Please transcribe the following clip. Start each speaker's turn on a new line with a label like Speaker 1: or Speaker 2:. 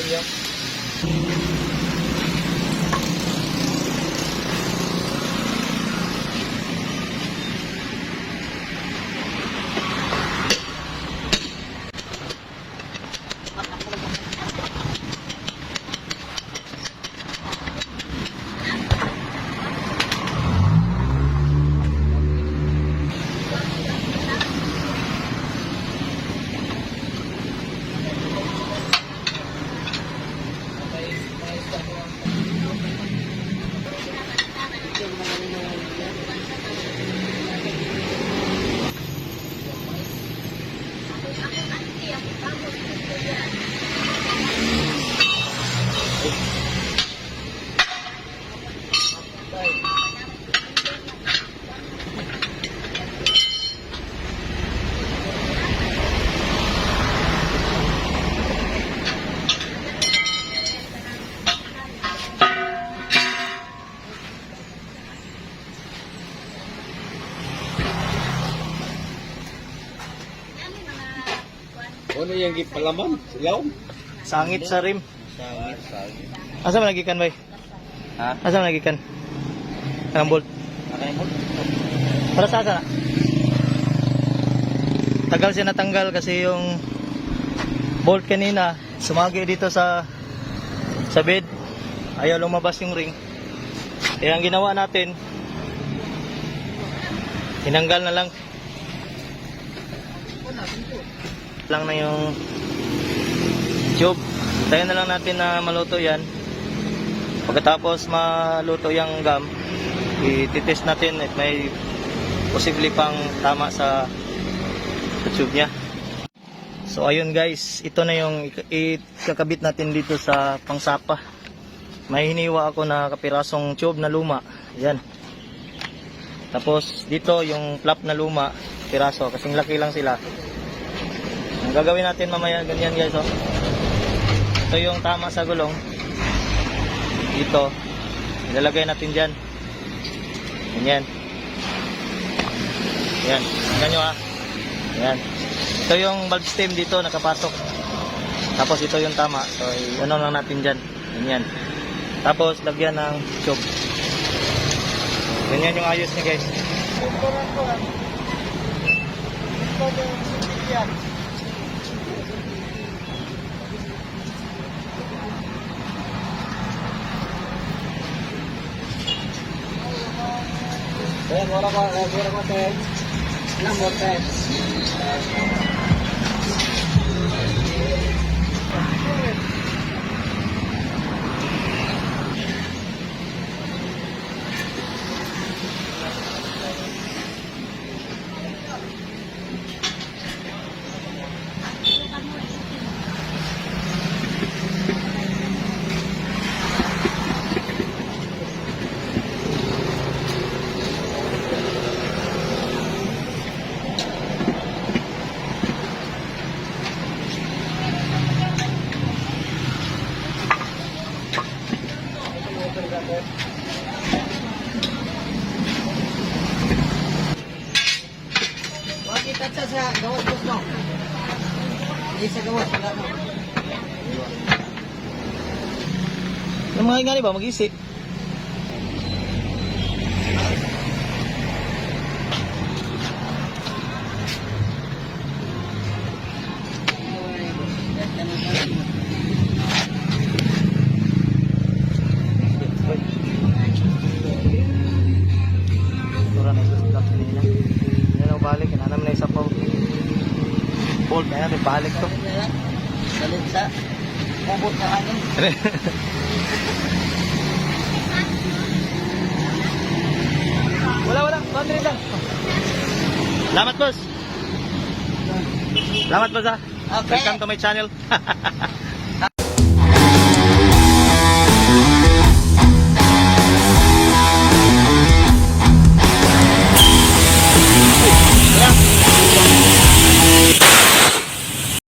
Speaker 1: kutsilyo.
Speaker 2: Ano yung gipalaman? Silaw?
Speaker 1: Sangit sa rim.
Speaker 2: Sangit.
Speaker 1: Asa man nagikan bay?
Speaker 2: Ha?
Speaker 1: Asa man nagikan? Kanang bolt.
Speaker 2: Ano yung
Speaker 1: Para sa asa na? Tagal siya natanggal kasi yung bolt kanina sumagi dito sa bed. Ayaw lumabas yung ring. Kaya ang ginawa natin, tinanggal na lang na yung tube. Tayo na lang natin na maluto yan. Pagkatapos maluto yung gum, i-test natin at may posible pang tama sa tube nya. So ayun guys, ito na yung ikakabit natin dito sa pangsapa. May hiniwa ako na kapirasong tube na luma. Yan. Tapos dito yung flap na luma, piraso, kasing laki lang sila. Ang gagawin natin mamaya ganyan guys, oh. Ito yung tama sa gulong. Dito. Ilalagay natin dyan. Ganyan. Yan. Tingnan nyo, ha. Yan. Ito yung valve stem dito nakapasok. Tapos ito yung tama. So ano lang natin dyan. Ganyan. Tapos lagyan ng tube. Ganyan yung ayos niya guys.
Speaker 2: Mura ko, te. Ilang mo, te?
Speaker 3: Kita sa gawas bos mo. Hindi sa gawas wala mo.
Speaker 1: Yung mga ingani ba mag-isip? Balik, nanam na isa pa bolt na yan, balik to.
Speaker 3: Salit sa ubot na kanin.
Speaker 1: Wala, 100 lang. Salamat boss. Salamat boss ha.
Speaker 3: Okay.
Speaker 1: Welcome to my channel.